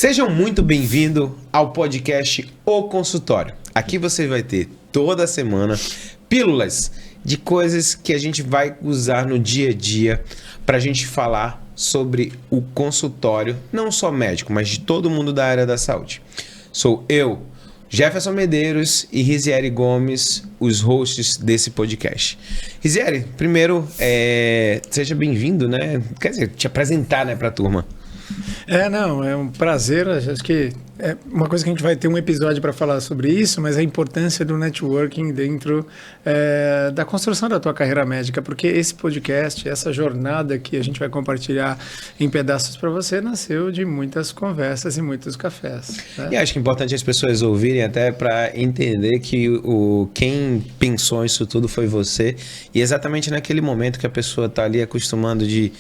Sejam muito bem-vindos ao podcast O Consultório. Aqui você vai ter toda semana pílulas de coisas que a gente vai usar no dia a dia para a gente falar sobre o consultório, não só médico, mas de todo mundo da área da saúde. Sou eu, Jefferson Medeiros e Rizieri Gomes, os hosts desse podcast. Rizieri, primeiro, seja bem-vindo, né? Quer dizer, te apresentar, né, para a turma. É um prazer. Acho que é uma coisa que a gente vai ter um episódio para falar sobre isso, mas a importância do networking dentro da construção da tua carreira médica, porque esse podcast, essa jornada que a gente vai compartilhar em pedaços para você, nasceu de muitas conversas e muitos cafés. Né? E acho que é importante as pessoas ouvirem até para entender que quem pensou isso tudo foi você, e exatamente naquele momento que a pessoa está ali acostumando de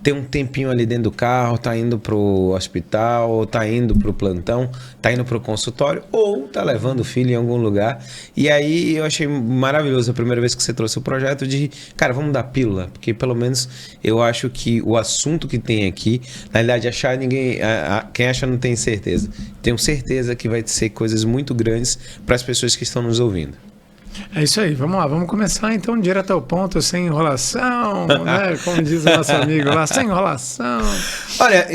ter um tempinho ali dentro do carro, tá indo pro hospital, tá indo pro plantão, tá indo pro consultório, ou tá levando o filho em algum lugar. E aí eu achei maravilhoso a primeira vez que você trouxe o projeto de, cara, vamos dar pílula, porque pelo menos eu acho que o assunto que tem aqui, na realidade, quem acha não tem certeza. Tenho certeza que vai ser coisas muito grandes para as pessoas que estão nos ouvindo. É isso aí, vamos lá, vamos começar então direto ao ponto, sem enrolação, né? Como diz o nosso amigo lá, sem enrolação. Olha,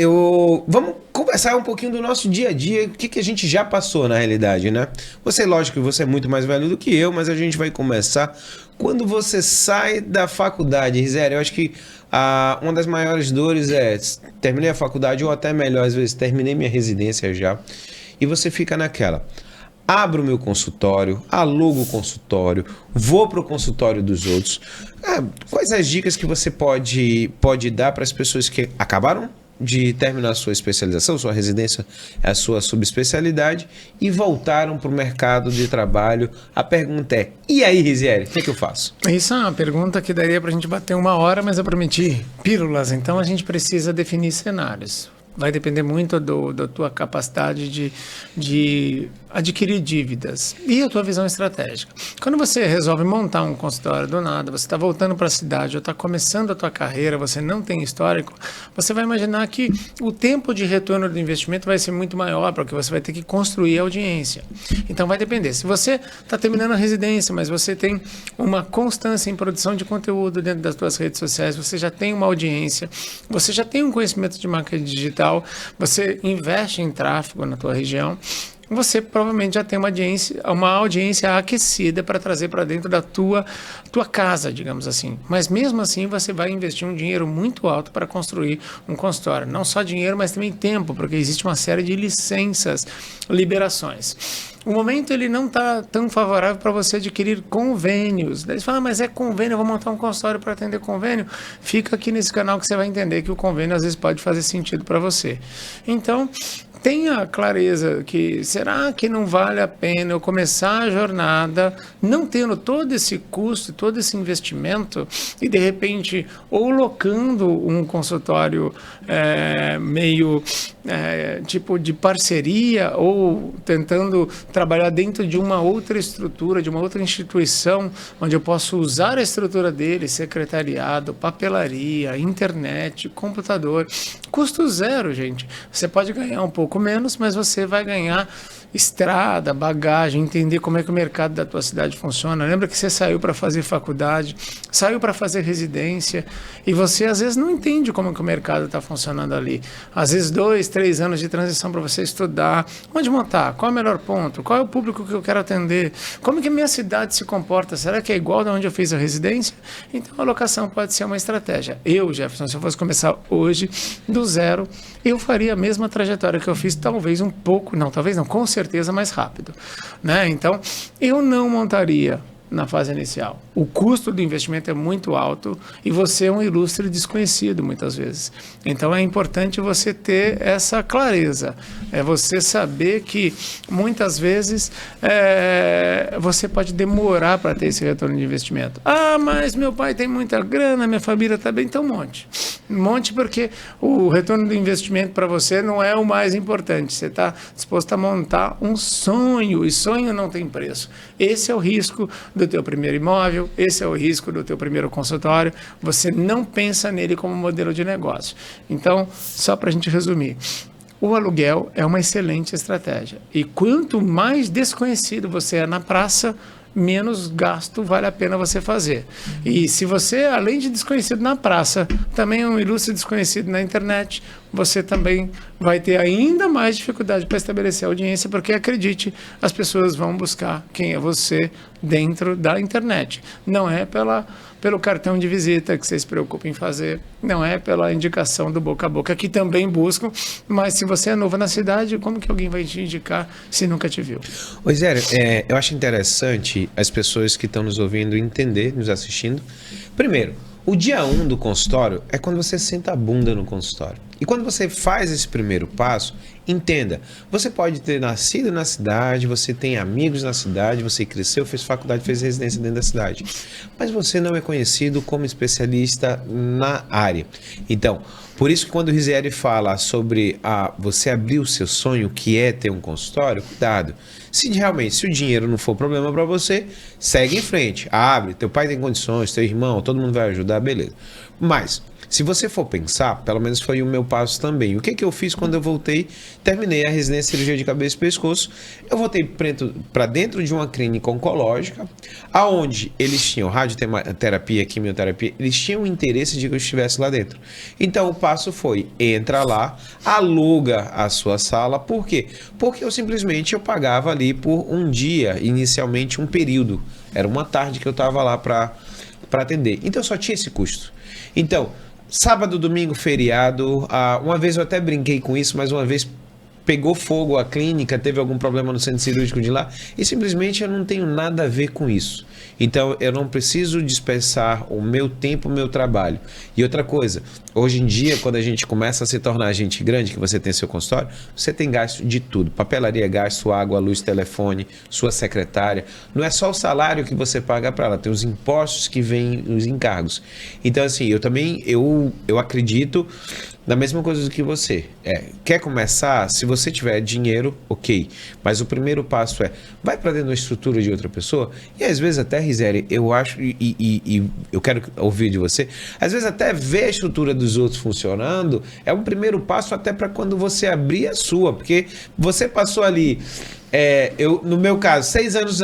vamos conversar um pouquinho do nosso dia a dia, o que a gente já passou na realidade, né? Você, lógico que você é muito mais velho do que eu, mas a gente vai começar quando você sai da faculdade. Rizieri, eu acho que uma das maiores dores é terminei a faculdade, ou até melhor, às vezes terminei minha residência já, e você fica naquela... Abro o meu consultório, alugo o consultório, vou para o consultório dos outros. Quais as dicas que você pode dar para as pessoas que acabaram de terminar a sua especialização, sua residência, a sua subespecialidade e voltaram para o mercado de trabalho? A pergunta é, e aí, Rizieri, o que eu faço? Isso é uma pergunta que daria para a gente bater 1 hora, mas eu prometi pílulas, então a gente precisa definir cenários. Vai depender muito da tua capacidade de adquirir dívidas e a tua visão estratégica. Quando você resolve montar um consultório do nada, você está voltando para a cidade ou está começando a tua carreira, você não tem histórico, você vai imaginar que o tempo de retorno do investimento vai ser muito maior, porque você vai ter que construir a audiência. Então vai depender. Se você está terminando a residência, mas você tem uma constância em produção de conteúdo dentro das tuas redes sociais, você já tem uma audiência, você já tem um conhecimento de marketing digital, você investe em tráfego na tua região, você provavelmente já tem uma audiência aquecida para trazer para dentro da tua casa, digamos assim. Mas mesmo assim você vai investir um dinheiro muito alto para construir um consultório. Não só dinheiro, mas também tempo, porque existe uma série de licenças, liberações. O momento ele não está tão favorável para você adquirir convênios. Daí eles falam, mas é convênio, eu vou montar um consultório para atender convênio. Fica aqui nesse canal que você vai entender que o convênio às vezes pode fazer sentido para você. Então, tenha clareza que será que não vale a pena eu começar a jornada não tendo todo esse custo, todo esse investimento e de repente ou locando um consultório meio tipo de parceria ou tentando trabalhar dentro de uma outra estrutura, de uma outra instituição onde eu posso usar a estrutura dele, secretariado, papelaria, internet, computador, custo zero, gente. Você pode ganhar um pouco menos, mas você vai ganhar estrada, bagagem, entender como é que o mercado da tua cidade funciona. Lembra que você saiu para fazer faculdade, saiu para fazer residência e você às vezes não entende como que o mercado está funcionando ali. Às vezes 2, 3 anos de transição para você estudar, onde montar, qual é o melhor ponto, qual é o público que eu quero atender, como que a minha cidade se comporta, será que é igual de onde eu fiz a residência? Então a locação pode ser uma estratégia. Eu, Jefferson, se eu fosse começar hoje do zero, eu faria a mesma trajetória que eu fiz, talvez um pouco, não, talvez não, com certeza mais rápido, né? Então, eu não montaria na fase inicial. O custo do investimento é muito alto e você é um ilustre desconhecido muitas vezes. Então é importante você ter essa clareza. É você saber que muitas vezes você pode demorar para ter esse retorno de investimento. Ah, mas meu pai tem muita grana, minha família está bem, então monte. Monte porque o retorno do investimento para você não é o mais importante. Você está disposto a montar um sonho e sonho não tem preço. Esse é o risco do teu primeiro imóvel, esse é o risco do teu primeiro consultório, você não pensa nele como modelo de negócio. Então, só para a gente resumir, o aluguel é uma excelente estratégia. E quanto mais desconhecido você é na praça, menos gasto vale a pena você fazer. E se você, além de desconhecido na praça, também é um ilustre desconhecido na internet, você também vai ter ainda mais dificuldade para estabelecer audiência, porque, acredite, as pessoas vão buscar quem é você dentro da internet. Não é pelo cartão de visita que vocês se preocupam em fazer, não é pela indicação do boca a boca, que também buscam, mas se você é novo na cidade, como que alguém vai te indicar se nunca te viu? Ô, Zé, eu acho interessante as pessoas que estão nos ouvindo entender, nos assistindo. Primeiro, o dia 1 do consultório é quando você senta a bunda no consultório. E quando você faz esse primeiro passo, entenda, você pode ter nascido na cidade, você tem amigos na cidade, você cresceu, fez faculdade, fez residência dentro da cidade, mas você não é conhecido como especialista na área. Então, por isso que quando o Rizieri fala sobre você abrir o seu sonho, que é ter um consultório, cuidado. Se realmente, o dinheiro não for problema para você, segue em frente, abre, teu pai tem condições, teu irmão, todo mundo vai ajudar, beleza. Mas, se você for pensar, pelo menos foi o meu passo também. O que eu fiz quando eu voltei, terminei a residência de cirurgia de cabeça e pescoço, eu voltei para dentro de uma clínica oncológica, aonde eles tinham radioterapia, quimioterapia, eles tinham interesse de que eu estivesse lá dentro. Então o passo foi, entra lá, aluga a sua sala, por quê? Porque eu pagava ali por um dia, inicialmente um período, era uma tarde que eu estava lá para atender, então eu só tinha esse custo. Então, sábado, domingo, feriado, uma vez eu até brinquei com isso, mas uma vez pegou fogo a clínica, teve algum problema no centro cirúrgico de lá, e simplesmente eu não tenho nada a ver com isso. Então eu não preciso dispensar o meu tempo, o meu trabalho. E outra coisa, hoje em dia, quando a gente começa a se tornar gente grande, que você tem seu consultório, você tem gasto de tudo. Papelaria, gasto, água, luz, telefone, sua secretária. Não é só o salário que você paga para ela, tem os impostos que vêm, os encargos. Então assim, eu acredito na mesma coisa do que você. Quer começar? Se você tiver dinheiro, ok. Mas o primeiro passo vai para dentro da estrutura de outra pessoa. E às vezes até, Rizieri, eu acho, e eu quero ouvir de você, às vezes até ver a estrutura dos outros funcionando é um primeiro passo até para quando você abrir a sua. Porque você passou ali, no meu caso, 6 anos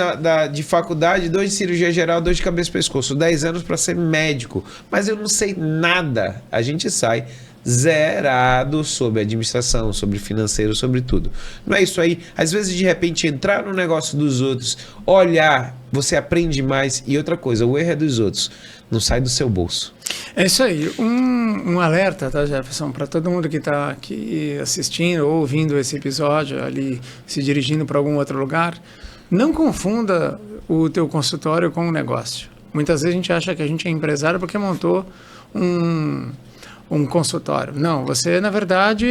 de faculdade, 2 de cirurgia geral, 2 de cabeça e pescoço, 10 anos para ser médico. Mas eu não sei nada. A gente sai zerado sobre administração, sobre financeiro, sobre tudo. Não é isso aí? Às vezes, de repente, entrar no negócio dos outros, olhar, você aprende mais. E outra coisa, o erro é dos outros, não sai do seu bolso. É isso aí. Um alerta, tá, Jefferson, para todo mundo que está aqui assistindo ou ouvindo esse episódio, ali se dirigindo para algum outro lugar, não confunda o teu consultório com um negócio. Muitas vezes a gente acha que a gente é empresário porque montou um consultório. Não, você na verdade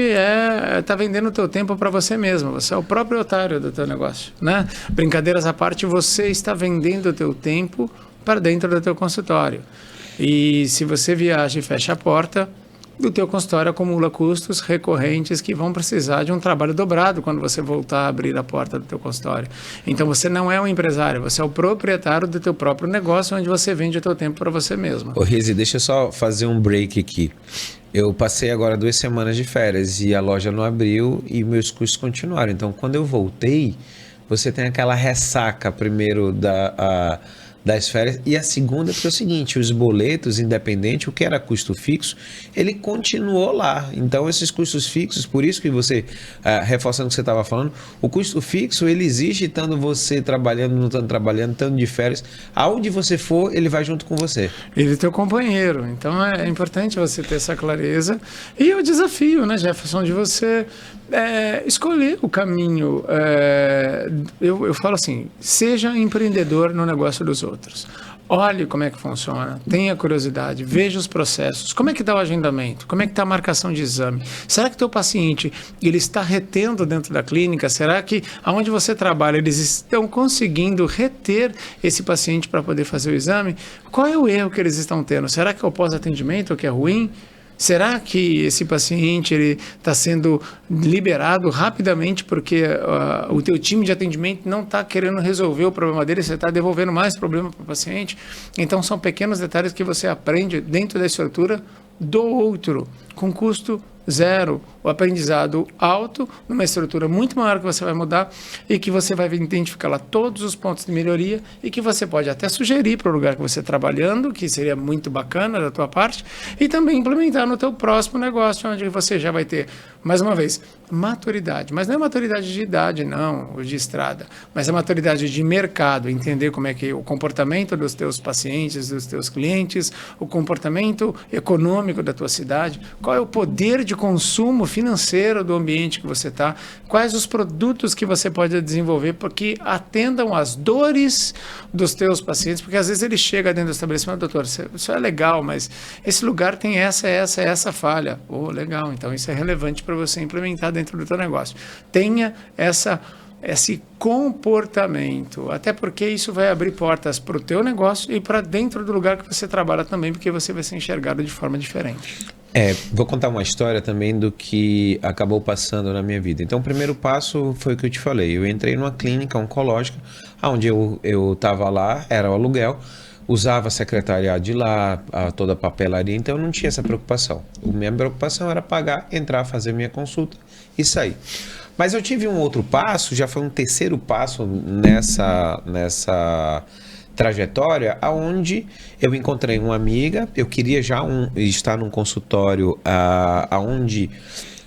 está vendendo o teu tempo para você mesmo, você é o próprio otário do teu negócio, né? Brincadeiras à parte, você está vendendo o teu tempo para dentro do teu consultório. E se você viaja e fecha a porta, o teu consultório acumula custos recorrentes que vão precisar de um trabalho dobrado quando você voltar a abrir a porta do teu consultório. Então você não é um empresário, você é o proprietário do teu próprio negócio, onde você vende o teu tempo para você mesmo. Ô Rizi, deixa eu só fazer um break aqui. Eu passei agora 2 semanas de férias e a loja não abriu e meus custos continuaram. Então quando eu voltei, você tem aquela ressaca primeiro das férias, e a segunda porque é o seguinte, os boletos, independente, o que era custo fixo, ele continuou lá. Então esses custos fixos, por isso que você, reforçando o que você estava falando, o custo fixo, ele existe estando você trabalhando, não estando trabalhando, estando de férias, aonde você for, ele vai junto com você. Ele é teu companheiro, então é importante você ter essa clareza, e o desafio, né, Jefferson, de você escolher o caminho. Eu falo assim, seja empreendedor no negócio dos outros. Olhe como é que funciona, tenha curiosidade, veja os processos, como é que está o agendamento, como é que está a marcação de exame. Será que o teu paciente ele está retendo dentro da clínica? Será que aonde você trabalha eles estão conseguindo reter esse paciente para poder fazer o exame? Qual é o erro que eles estão tendo? Será que é o pós-atendimento que é ruim? Será que esse paciente está sendo liberado rapidamente porque o teu time de atendimento não está querendo resolver o problema dele, você está devolvendo mais problema para o paciente? Então são pequenos detalhes que você aprende dentro da estrutura do outro, com custo zero o aprendizado alto, numa estrutura muito maior que você vai mudar e que você vai identificar lá todos os pontos de melhoria e que você pode até sugerir para o lugar que você está trabalhando, que seria muito bacana da tua parte, e também implementar no teu próximo negócio, onde você já vai ter, mais uma vez, maturidade. Mas não é maturidade de idade, não, ou de estrada, mas é maturidade de mercado, entender como é que o comportamento dos teus pacientes, dos teus clientes, o comportamento econômico da tua cidade, qual é o poder de consumo financeiro do ambiente que você está, quais os produtos que você pode desenvolver para que atendam às dores dos teus pacientes, porque às vezes ele chega dentro do estabelecimento, doutor, isso é legal, mas esse lugar tem essa falha. Oh, legal, então isso é relevante para você implementar dentro do teu negócio. Tenha esse comportamento, até porque isso vai abrir portas para o teu negócio e para dentro do lugar que você trabalha também, porque você vai ser enxergado de forma diferente. Vou contar uma história também do que acabou passando na minha vida. Então, o primeiro passo foi o que eu te falei. Eu entrei numa clínica oncológica, onde eu estava lá, era o aluguel, usava a secretariado de lá, toda a papelaria, então eu não tinha essa preocupação. A minha preocupação era pagar, entrar, fazer minha consulta e sair. Mas eu tive um outro passo, já foi um terceiro passo nessa trajetória, aonde eu encontrei uma amiga, eu queria já estar num consultório aonde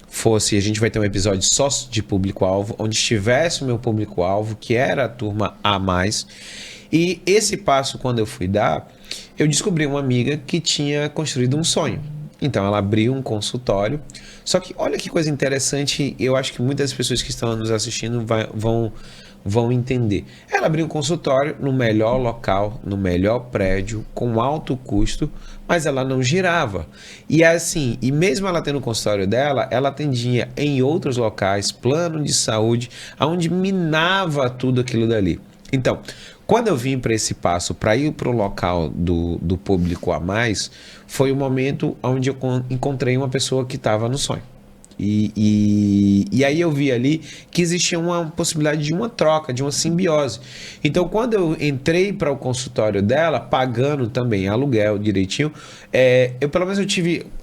fosse, a gente vai ter um episódio só de público-alvo, onde estivesse o meu público-alvo, que era a turma A+. E esse passo, quando eu fui dar, eu descobri uma amiga que tinha construído um sonho. Então, ela abriu um consultório. Só que, olha que coisa interessante, eu acho que muitas pessoas que estão nos assistindo vão entender. Ela abriu um consultório no melhor local, no melhor prédio, com alto custo, mas ela não girava. E assim, e mesmo ela tendo o consultório dela, ela atendia em outros locais, plano de saúde, onde minava tudo aquilo dali. Então, quando eu vim para esse passo, para ir para o local do público A+, foi o momento onde eu encontrei uma pessoa que estava no sonho. E aí eu vi ali que existia uma possibilidade de uma troca, de uma simbiose. Então, quando eu entrei para o consultório dela, pagando também aluguel direitinho, pelo menos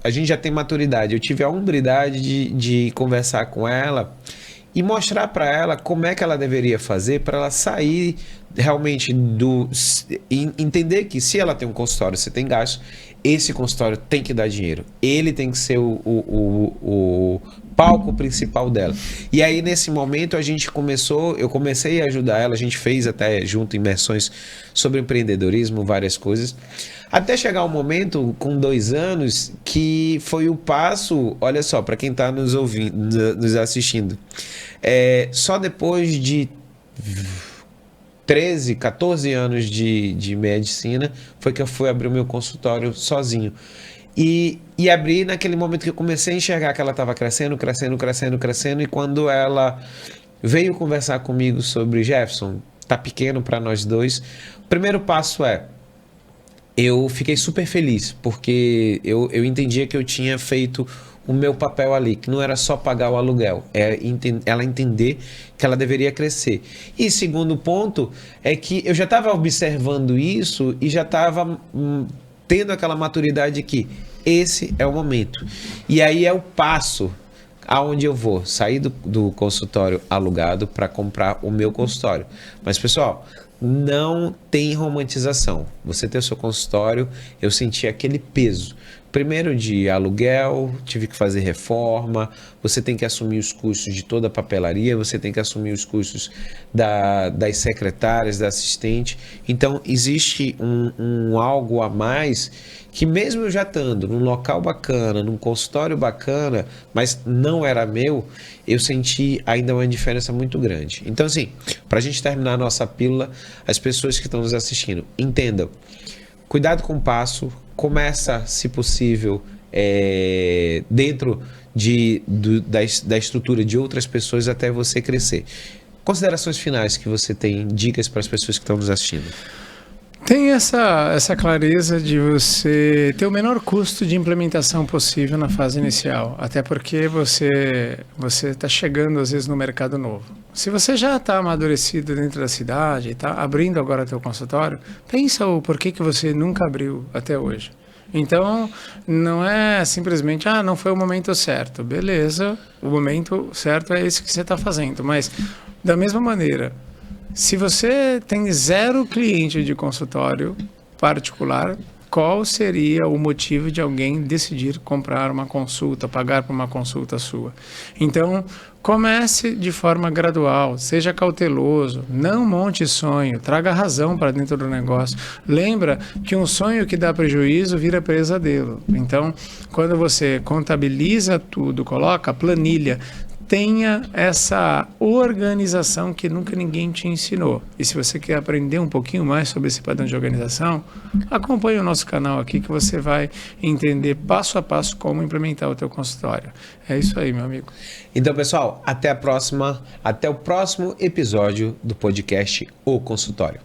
a gente já tem maturidade, eu tive a hombridade de conversar com ela e mostrar para ela como é que ela deveria fazer para ela sair realmente entender que se ela tem um consultório, você tem gasto, esse consultório tem que dar dinheiro. Ele tem que ser o palco principal dela. E aí, nesse momento, eu comecei a ajudar ela, a gente fez até junto imersões sobre empreendedorismo, várias coisas, até chegar um momento, com 2 anos, que foi o passo, olha só, para quem está nos ouvindo, nos assistindo, só depois de 13, 14 anos de medicina, foi que eu fui abrir o meu consultório sozinho. E abri naquele momento que eu comecei a enxergar que ela estava crescendo, e quando ela veio conversar comigo sobre Jefferson, tá pequeno para nós dois, o primeiro passo eu fiquei super feliz, porque eu entendia que eu tinha feito o meu papel ali, que não era só pagar o aluguel, ela entender que ela deveria crescer. E segundo ponto é que eu já estava observando isso e já estava tendo aquela maturidade de que esse é o momento. E aí é o passo aonde eu vou sair do consultório alugado para comprar o meu consultório. Mas, pessoal, não tem romantização. Você ter o seu consultório, eu senti aquele peso. Primeiro de aluguel, tive que fazer reforma, você tem que assumir os custos de toda a papelaria, você tem que assumir os custos das secretárias, da assistente. Então, existe um algo a mais que mesmo eu já estando num local bacana, num consultório bacana, mas não era meu, eu senti ainda uma diferença muito grande. Então, assim, para a gente terminar a nossa pílula, as pessoas que estão nos assistindo, entendam, cuidado com o passo, começa, se possível, dentro da estrutura de outras pessoas até você crescer. Considerações finais que você tem, dicas para as pessoas que estão nos assistindo. Tem essa clareza de você ter o menor custo de implementação possível na fase inicial, até porque você está chegando às vezes no mercado novo. Se você já está amadurecido dentro da cidade e está abrindo agora teu consultório, pensa o porquê que você nunca abriu até hoje. Então, não é simplesmente, não foi o momento certo. Beleza, o momento certo é esse que você está fazendo. Mas, da mesma maneira, se você tem 0 cliente de consultório particular, qual seria o motivo de alguém decidir comprar uma consulta, pagar por uma consulta sua? Então, comece de forma gradual, seja cauteloso, não monte sonho, traga razão para dentro do negócio. Lembra que um sonho que dá prejuízo vira pesadelo. Então, quando você contabiliza tudo, coloca a planilha, tenha essa organização que nunca ninguém te ensinou. E se você quer aprender um pouquinho mais sobre esse padrão de organização, acompanhe o nosso canal aqui que você vai entender passo a passo como implementar o teu consultório. É isso aí, meu amigo. Então, pessoal, até a próxima, até o próximo episódio do podcast O Consultório.